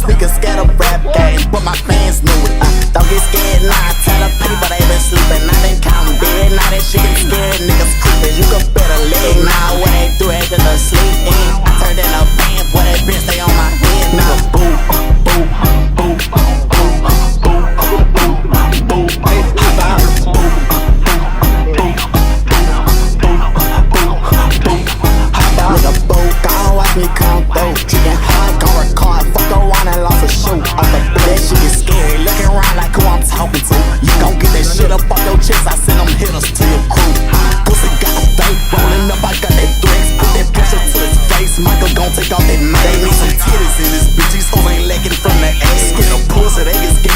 niggas scared of rap game, but my fans knew it. Don't get scared, nah, tell the people they been sleeping. I been counting dead, now that shit get scared, niggas creeping. You can better leg, nah, what they do, they just asleep in. I turned in a van, boy, that bitch stay on my head, nigga. Boo, boo, boo, boo, boo, boo, boo, hey, hop out. Nigga, boo, gon' watch me come through. Chicken hard, gon' record, fuck around and lost a shoe. Off the that shit get scary, looking around like who I'm talking to. You gon' get that shit up off your chest, I send them hitters to your crew. Pussy got a thing, rolling up, I got that threats. Put that pressure to his face, Michael gon' take off that knife. They need some titties in this bitch, these hoes ain't lacking from the ass. Scared of pussy, they get scared.